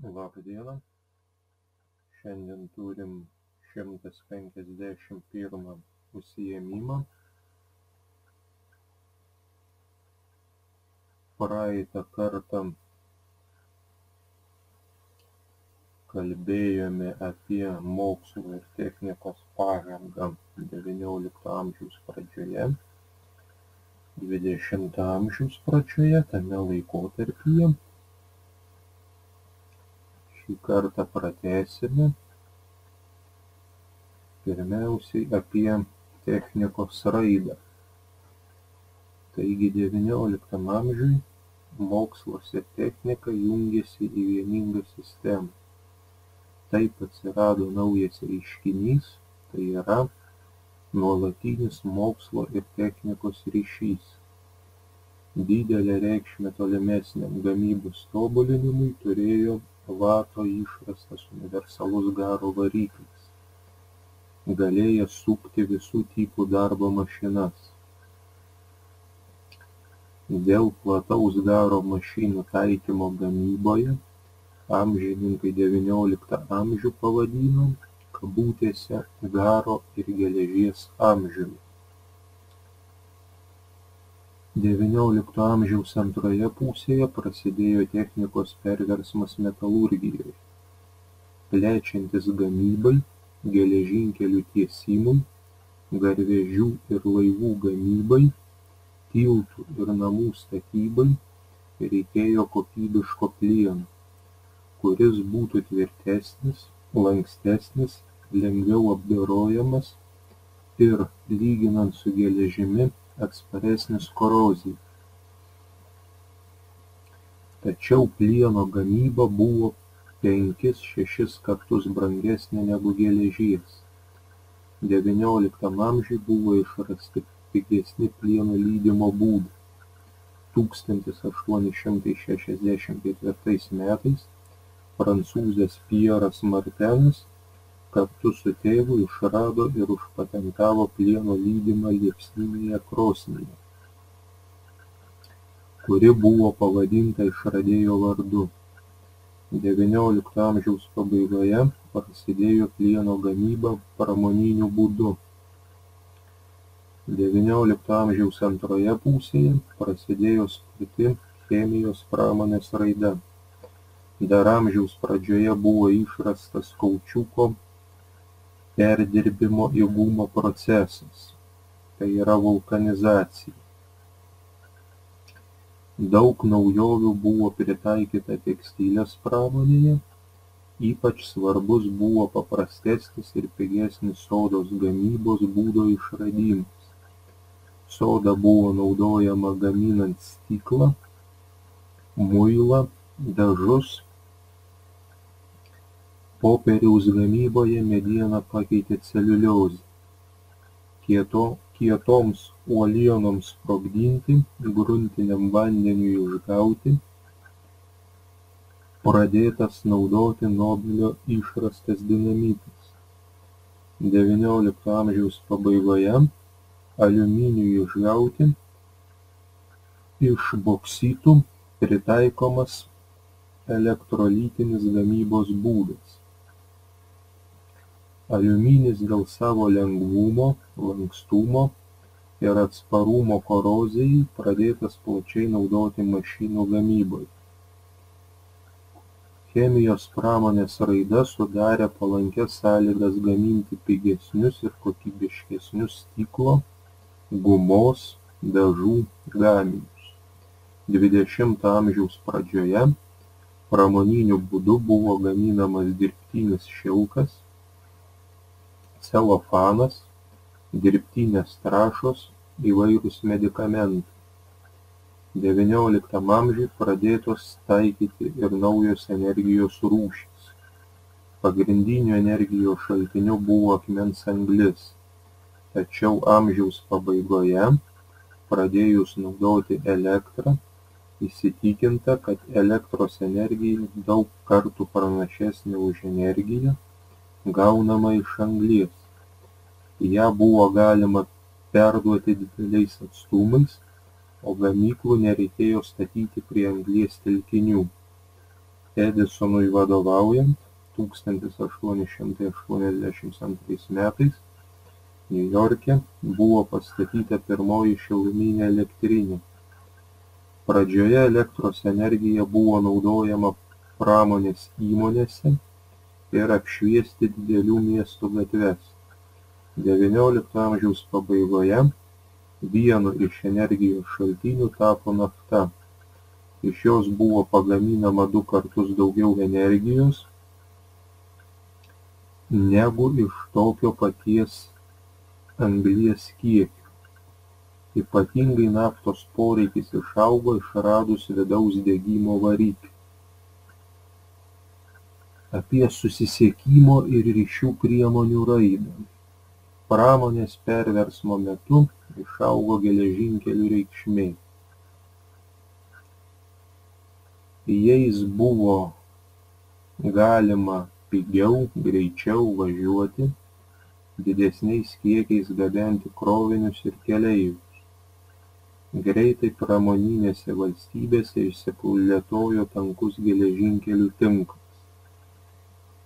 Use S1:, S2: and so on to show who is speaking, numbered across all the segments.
S1: Labą dieną. Šiandien turim 151 užsiėmimą. Praeitą kartą kalbėjome apie mokslo ir technikos pažangą XIX amžiaus pradžioje, XX amžiaus pradžioje, tame laikotarpyje. Šį kartą pratęsime pirmiausiai apie technikos raidą. Taigi XIX amžiui mokslas ir technika jungėsi į vieningą sistemą. Taip atsirado naujas reiškinys, tai yra nuolatinis mokslo ir technikos ryšys. Didelę reikšmę tolimesniam gamybos tobulinimui turėjo Vato išrastas universalus garo variklis, galėjęs sukti visų tipų darbo mašinas. Dėl plataus garo mašinų taikymo gamyboje amžininkai XIX amžių pavadino kabutėse garo ir geležies amžiumi. XIX amžiaus antroje pusėje prasidėjo technikos perversmas metalurgijoje. Plečiantis gamybai, geležinkelių tiesimui, garvežių ir laivų gamybai, tiltų ir namų statybai reikėjo kokybiško plieno, kuris būtų tvirtesnis, lankstesnis, lengviau apdorojamas ir, lyginant su geležimi, atsparesnis korozijai. Tačiau plieno gamyba buvo 5–6 kartus brangesnė negu geležies. XIX amžiui buvo išrasti pigesni plieno lydymo būdai. 1864 metais prancūzas Pieras Martenas kartu su tėvu išrado ir užpatentavo plieno lydymą liepsninėje krosnyje, kuri buvo pavadinta išradėjo vardu. XIX amžiaus pabaigoje prasidėjo plieno gamyba pramoniniu būdu. XIX amžiaus antroje pusėje prasidėjo sparti chemijos pramonės raida. Dar amžiaus pradžioje buvo išrastas kaučiuko perdirbimo į gumą procesas, tai yra vulkanizacija. Daug naujovių buvo pritaikyta tekstilės pramonėje, ypač svarbus buvo paprastesnis ir pigesnis sodos gamybos būdo išradimas. Soda buvo naudojama gaminant stiklą, muilą, dažus. Popieriaus gamyboje medieną pakeitė celiuliozė. Kietoms uolienoms sprogdinti, gruntiniam vandeniui išgauti, pradėtas naudoti Nobelio išrastas dinamitas. XIX amžiaus pabaigoje aliuminiui išgauti iš boksitų pritaikomas elektrolitinis gamybos būdas. Aliuminis dėl savo lengvumo, lankstumo ir atsparumo korozijai pradėtas plačiai naudoti mašinų gamyboje. Chemijos pramonės raida sudarė palankias sąlygas gaminti pigesnius ir kokybiškesnius stiklo, gumos, dažų gaminius. XX amžiaus pradžioje pramoniniu būdu buvo gaminamas dirbtinis šilkas, celofanas, dirbtinės trąšos, įvairūs medikamentai. XIX amžiui pradėtos taikyti ir naujos energijos rūšys. Pagrindiniu energijos šaltiniu buvo akmens anglis, tačiau amžiaus pabaigoje, pradėjus naudoti elektrą, įsitikinta, kad elektros energija daug kartų pranašesnė už energiją, gaunama iš anglies. Ją buvo galima perduoti dideliais atstumais, o gamyklų nereikėjo statyti prie anglies telkinių. Edisonui vadovaujant 1882 metais Niujorke buvo pastatyta pirmoji šiluminė elektrinė. Pradžioje elektros energija buvo naudojama pramonės įmonėse ir apšviesti didelių miestų gatves. XIX amžiaus pabaigoje vienu iš energijos šaltinių tapo nafta. Iš jos buvo pagaminama 2 kartus daugiau energijos negu iš tokio paties anglies kiekio. Ypatingai naftos poreikis išaugo išradus vidaus degimo variklį. Apie susisiekimo ir ryšių priemonių raidą. Pramonės perversmo metu išaugo geležinkelių reikšmė. Jais buvo galima pigiau, greičiau važiuoti, didesniais kiekiais gabenti krovinius ir keleivius. Greitai pramoninėse valstybėse išsiplėtojo tankus geležinkelių tinklas.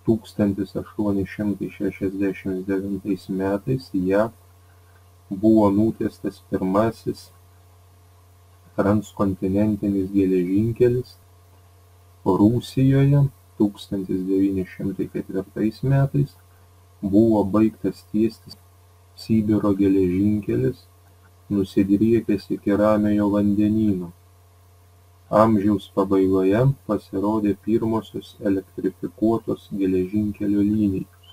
S1: 1869 metais JAV buvo nutiestas pirmasis transkontinentinis geležinkelis. Rusijoje 1904 metais buvo baigtas tiesti Sibiro geležinkelis, nusidriekęs iki Ramiojo vandenyno. Amžiaus pabaigoje pasirodė pirmosios elektrifikuotos geležinkelio linijos.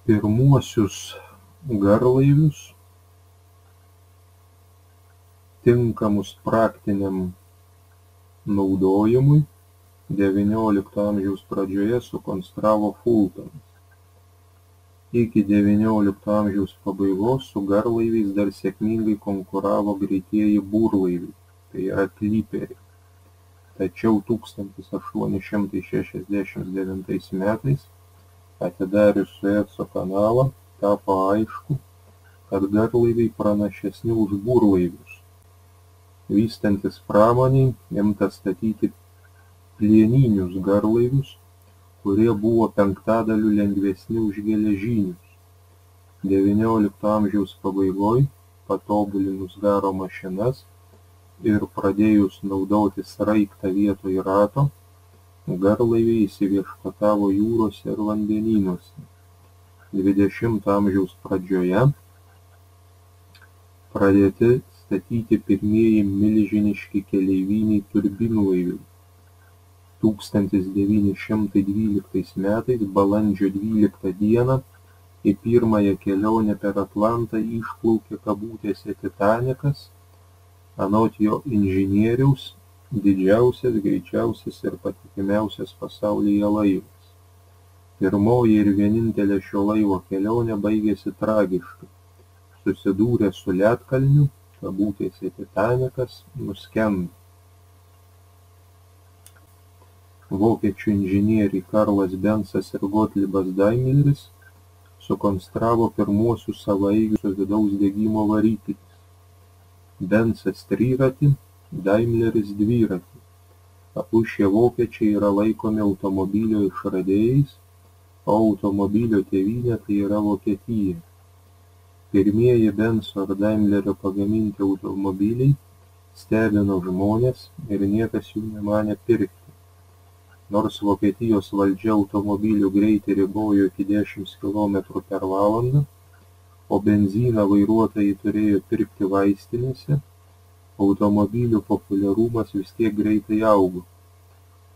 S1: Pirmuosius garlaivius, tinkamus praktiniam naudojimui, XIX amžiaus pradžioje sukonstravo Fultonas. Iki XIX amžiaus pabaigos su garlaiviais dar sėkmingai konkuravo greitieji burlaiviai, tai yra kliperiai. Tačiau 1869 metais, atidarius Sueco kanalą, tapo aišku, kad garlaiviai pranašesni už burlaivius. Vystantis pramoniai, imta statyti plieninius garlaivius, kurie buvo 5 lengvesni už geležinius. XIX amžiaus pabaigoje, patobulinus garo mašinas ir pradėjus naudoti sraigtą vietoj rato, garlaiviai įsiviešpatavo jūrose ir vandenynuose. XX amžiaus pradžioje pradėti statyti pirmieji milžiniški keleiviniai turbinlaiviai. 1912 metais balandžio 12 dieną į pirmąją kelionę per Atlantą išplaukė kabutėse Titanikas, anot jo inžinieriaus didžiausias, greičiausias ir patikimiausias pasaulyje laivas. Pirmoji ir vienintelė šio laivo kelionė baigėsi tragiškai. Susidūrė su ledkalniu, kabutėse Titanikas nuskendo. Vokiečių inžinieriai Karlas Bensas ir Gottliebas Daimleris sukonstravo pirmuosius savaeigius vidaus degimo variklius. Bensas triratį, Daimleris dviratį. Abu šie vokiečiai yra laikomi automobilio išradėjais, o automobilio tėvynė tai yra Vokietija. Pirmieji Benso ir Daimlerio pagaminti automobiliai stebino žmones ir niekas jų nemanė pirkti. Nors Vokietijos valdžia automobilių greitį ribojo iki 10 km/h, o benziną vairuotojai turėjo pirkti vaistinėse, automobilių populiarumas vis tiek greitai augo.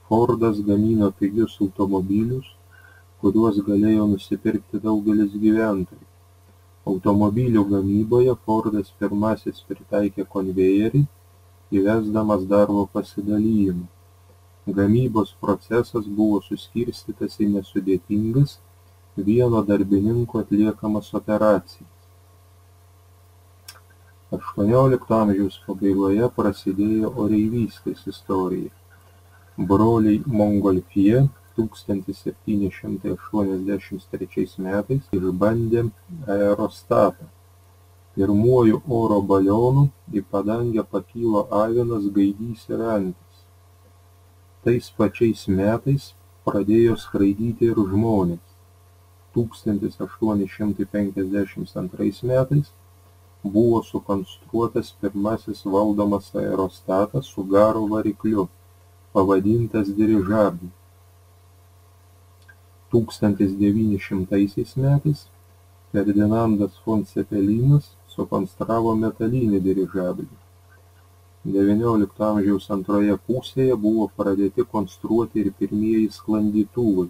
S1: Fordas gamino pigius automobilius, kuriuos galėjo nusipirkti daugelis gyventojų. Automobilių gamyboje Fordas pirmasis pritaikė konvejerį, įvesdamas darbo pasidalijimą. Gamybos procesas buvo suskirstytas į nesudėtingas, vieno darbininko atliekamas operacijas. XVIII amžiaus pabaigoje prasidėjo oreivystės istorija. Broliai Montgolfier 1783 metais išbandė aerostatą. Pirmuoju oro balionu į padangę pakilo avinas, gaidys ir antis. Tais pačiais metais pradėjo skraidyti ir žmonės. 1852 metais buvo sukonstruotas pirmasis valdomas aerostatas su garo varikliu, pavadintas dirižabliu. 1900 metais Ferdinandas von Cepelinas sukonstravo metalinį dirižablį. XIX amžiaus antroje pusėje buvo pradėti konstruoti ir pirmieji sklandytuvai.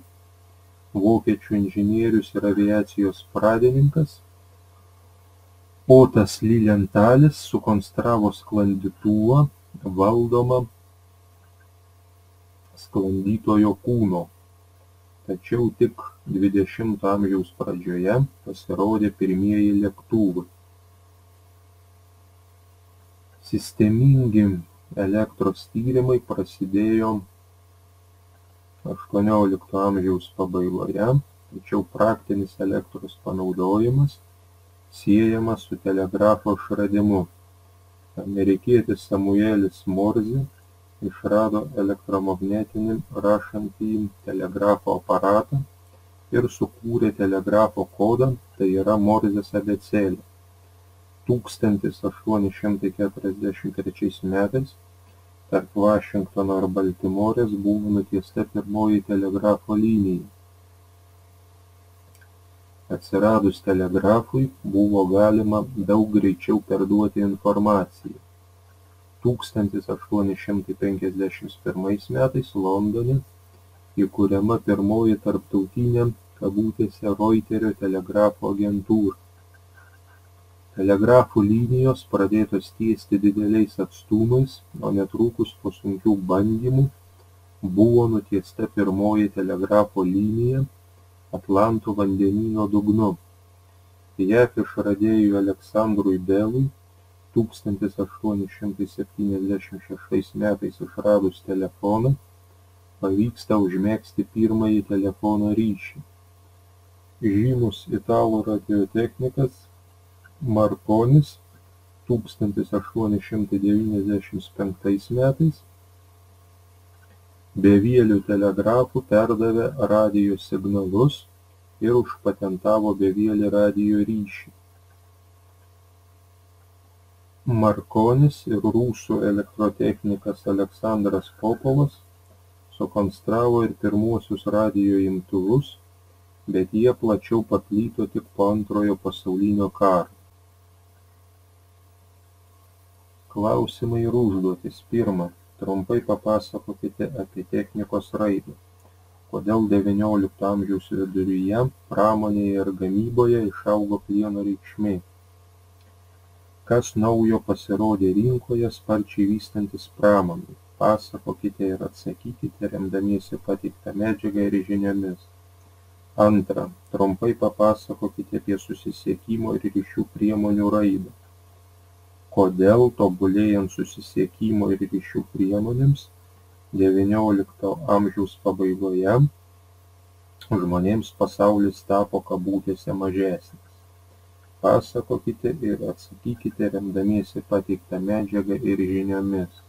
S1: Vokiečių inžinierius ir aviacijos pradininkas Otas Lilienthalis sukonstravo sklandytuvą valdomą sklandytojo kūno. Tačiau tik XX amžiaus pradžioje pasirodė pirmieji lėktuvai. Sistemingi elektros tyrimai prasidėjo XVIII amžiaus pabaigoje, tačiau praktinis elektros panaudojimas siejamas su telegrafo išradimu. Amerikietis Samuelis Morze išrado elektromagnetinį rašantįjį telegrafo aparatą ir sukūrė telegrafo kodą, tai yra Morzės abėcėlę. 1843 metais tarp Vašingtono ir Baltimorės buvo nutiesta pirmoji telegrafo linija. Atsiradus telegrafui buvo galima daug greičiau perduoti informaciją. 1851 metais Londone įkuriama pirmoji tarptautinė Reuterio telegrafo agentūra. Telegrafų linijos pradėtos tiesti dideliais atstumais, o netrukus po sunkių bandymų buvo nutiesta pirmoji telegrafo linija Atlanto vandenyno dugnu. JAV išradėjui Aleksandrui Belui 1876 metais išradus telefoną pavyksta užmegzti pirmąjį telefono ryšį. Žymus italų radiotechnikas Marconis 1895 metais bevieliu telegrafu perdavė radijo signalus ir užpatentavo bevielį radijo ryšį. Marconis ir rusų elektrotechnikas Aleksandras Popovas sukonstravo ir pirmuosius radijo imtuvus, bet jie plačiau paplito tik po Antrojo pasaulinio karo. Klausimai ir užduotys. Pirma, trumpai papasakokite apie technikos raidą. Kodėl XIX amžiaus viduryje pramonėje ir gamyboje išaugo plieno reikšmė? Kas naujo pasirodė rinkoje sparčiai vystantis pramonei? Pasakokite ir atsakykite remdamiesi pateiktą medžiagą ir žiniomis. Antra, trumpai papasakokite apie susisiekimo ir ryšių priemonių raidą. Kodėl tobulėjant susisiekimo ir ryšių priemonėms XIX amžiaus pabaigoje žmonėms pasaulis tapo kabutėse mažesnis? Pasakokite ir atsakykite remdamiesi pateiktą medžiagą ir žiniomis.